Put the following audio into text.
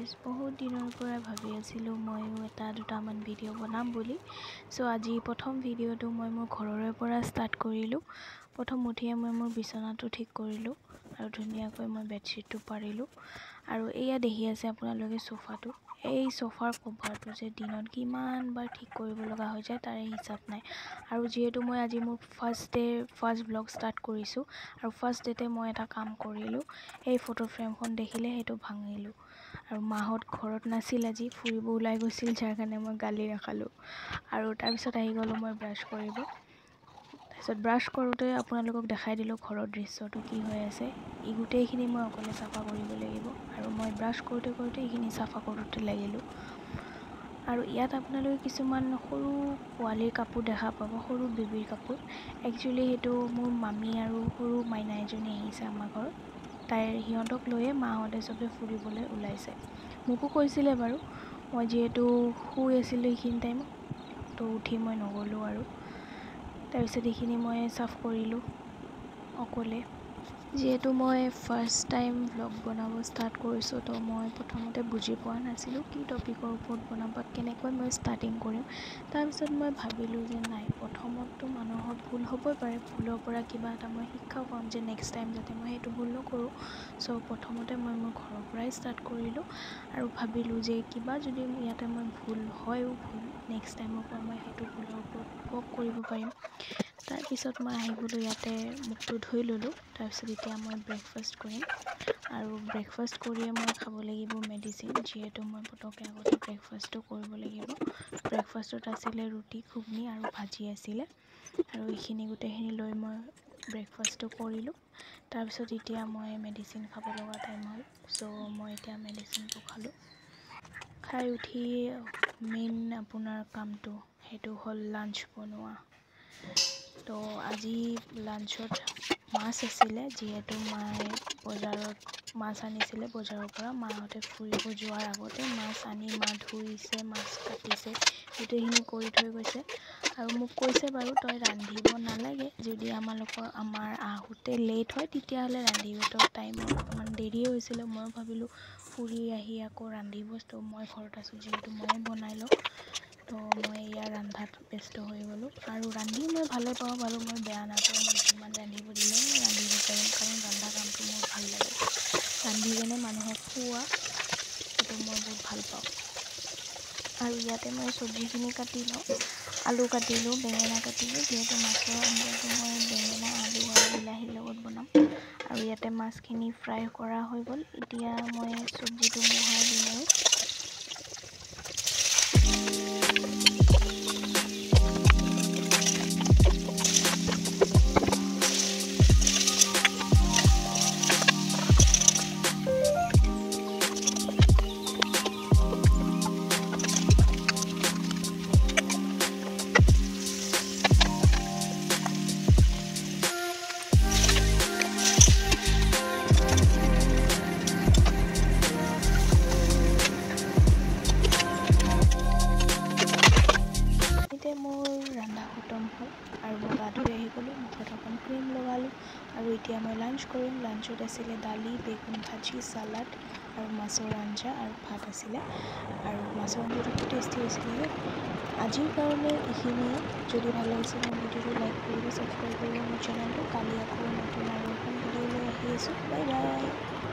Guys বহুত দিনৰ পৰা ভাবি আছিলোঁ ময়ো এটা দুটামান ভিডিঅ' বনাম বুলি। চ' আজি প্ৰথম ভিডিঅ'টো মই মোৰ ঘৰৰে পৰা ষ্টাৰ্ট কৰিলোঁ। প্ৰথম উঠিয়ে মই মোৰ বিচনাটো ঠিক কৰিলোঁ আৰু ধুনীয়াকৈ মই বেডশ্বীটটো পাৰিলোঁ। আৰু এয়া দেখি আছে আপোনালোকে চোফাটো। এই চোফাৰ কভাৰটো যে দিনত কিমানবাৰ ঠিক কৰিব লগা হৈ যায় তাৰে হিচাপ নাই। আৰু যিহেতু মই আজি মোৰ ফাৰ্ষ্ট ব্লগ ষ্টাৰ্ট কৰিছোঁ আৰু ফাৰ্ষ্ট ডেতে মই এটা কাম কৰিলোঁ, এই ফটো ফ্ৰেমখন দেখিলে সেইটো ভাঙিলোঁ। আৰু মাহঁত ঘৰত নাছিল, আজি ফুৰিব ওলাই গৈছিল, যাৰ কাৰণে মই গালি নাখালোঁ। আৰু তাৰপিছত আহি গ'লোঁ মই ব্ৰাছ কৰিব। তাৰপিছত ব্ৰাছ কৰোঁতে আপোনালোকক দেখাই দিলোঁ ঘৰৰ দৃশ্যটো কি হৈ আছে। এই গোটেইখিনি মই অকলে চাফা কৰিব লাগিব আৰু মই ব্ৰাছ কৰোঁতে এইখিনি চাফা কৰোঁতে লাগিলোঁ। আৰু ইয়াত আপোনালোকে কিছুমান সৰু পোৱালীৰ কাপোৰ দেখা পাব, সৰু বেবীৰ কাপোৰ। একচুৱেলি সেইটো মোৰ মামী আৰু সৰু মাইনা এজনী আহিছে আমাৰ ঘৰত। সিহঁতক লৈয়ে মাহঁতে চবে ফুৰিবলৈ ওলাইছে। মোকো কৈছিলে বাৰু, মই যিহেতু শুই আছিলোঁ এইখিনি টাইমত, তো উঠি মই নগ'লোঁ আৰু। তাৰপিছত এইখিনি মই চাফ কৰিলোঁ অকলে। যিহেতু মই ফাৰ্ষ্ট টাইম ব্লগ বনাব ষ্টাৰ্ট কৰিছোঁ, তো মই প্ৰথমতে বুজি পোৱা নাছিলোঁ কি টপিকৰ ওপৰত বনাম বা কেনেকৈ মই ষ্টাৰ্টিং কৰিম। তাৰপিছত মই ভাবিলোঁ যে নাই, প্ৰথমততো মানুহৰ ভুল হ'বই পাৰে, ভুলৰ পৰা কিবা এটা মই শিক্ষাও পাম যে নেক্সট টাইম যাতে মই সেইটো ভুল নকৰোঁ। চ' প্ৰথমতে মই মোৰ ঘৰৰ পৰাই ষ্টাৰ্ট কৰিলোঁ আৰু ভাবিলোঁ যে কিবা যদি ইয়াতে মই ভুল নেক্সট টাইমৰ পৰা মই সেইটো ভুলৰ ওপৰত ৱৰ্ক কৰিব পাৰিম। তাৰপিছত মই আহি গ'লোঁ ইয়াতে, মুখটো ধুই ল'লোঁ। তাৰপিছত এতিয়া মই ব্ৰেকফাষ্ট কৰিম আৰু ব্ৰেকফাষ্ট কৰিয়ে মই খাব লাগিব মেডিচিন, যিহেতু মই পটককৈ আগতে ব্ৰেকফাষ্টটো কৰিব লাগিব। ব্ৰেকফাষ্টত আছিলে ৰুটি, ঘুগনি আৰু ভাজি আছিলে। আৰু এইখিনি গোটেইখিনি লৈ মই ব্ৰেকফাষ্টটো কৰিলোঁ। তাৰপিছত এতিয়া মই মেডিচিন খাব লগা টাইম হ'ল, চ' মই এতিয়া মেডিচিনটো খালোঁ। খাই উঠি মেইন আপোনাৰ কামটো সেইটো হ'ল লাঞ্চ বনোৱা। তো আজি লাঞ্চত মাছ আছিলে, যিহেতু মায়ে বজাৰত মাছ আনিছিলে বজাৰৰ পৰা। মাহঁতে ফুৰিব যোৱাৰ আগতে মাছ আনি মা ধুইছে, মাছ কাটিছে, গোটেইখিনি কৰি থৈ গৈছে। আৰু মোক কৈছে বাৰু, তই ৰান্ধিব নালাগে, যদি আমাৰ আহোঁতে লেট হয় তেতিয়াহ'লে ৰান্ধিবি, তো টাইমত অকণমান দেৰিয়ে হৈছিলে। মই ভাবিলোঁ ফুৰি আহি আকৌ ৰান্ধিব, তো মই ঘৰত আছোঁ যিহেতু ময়ে বনাই লওঁ। তো মই ইয়াৰ ৰন্ধাত ব্যস্ত হৈ গ'লোঁ। আৰু ৰান্ধি মই ভালে পাওঁ বাৰু, মই বেয়া নাপাওঁ। মই যিমান ৰান্ধিব দিলেও মই ৰান্ধিব পাৰিম, কাৰণ ৰন্ধা কামটো মোৰ ভাল লাগে। ৰান্ধি কেনে মানুহক খুওৱা, সেইটো মই বহুত ভাল পাওঁ। আৰু ইয়াতে মই চব্জিখিনি কাটি লওঁ, আলু কাটিলোঁ, বেঙেনা কাটিলোঁ, যিহেতু মাছৰ আঞ্জাটো মই বেঙেনা, আলু আৰু বিলাহীৰ লগত বনাম। আৰু ইয়াতে মাছখিনি ফ্ৰাই কৰা হৈ গ'ল, এতিয়া মই চব্জিটো বহাই দিম আৰু। মোৰ ৰন্ধা খতম হ'ল আৰু মই গা ধুই আহি গ'লোঁ, মুখত অকণ ক্ৰীম লগালোঁ আৰু এতিয়া মই লাঞ্চ কৰিম। লাঞ্চত আছিলে দালি, বেগুন ভাজি, চালাড আৰু মাছৰ আঞ্জা আৰু ভাত আছিলে। আৰু মাছৰ আঞ্জাটো খুব টেষ্টি হৈছিলে। আজিৰ কাৰণে এইখিনিয়ে। যদি ভাল লাগিছে মোৰ ভিডিঅ'টো লাইক কৰিব, ছাবস্ক্ৰাইব কৰিব মোৰ চেনেলটো। কালি আকৌ নতুন আৰু এখন ভিডিঅ' লৈ আহি আছোঁ। Bye bye.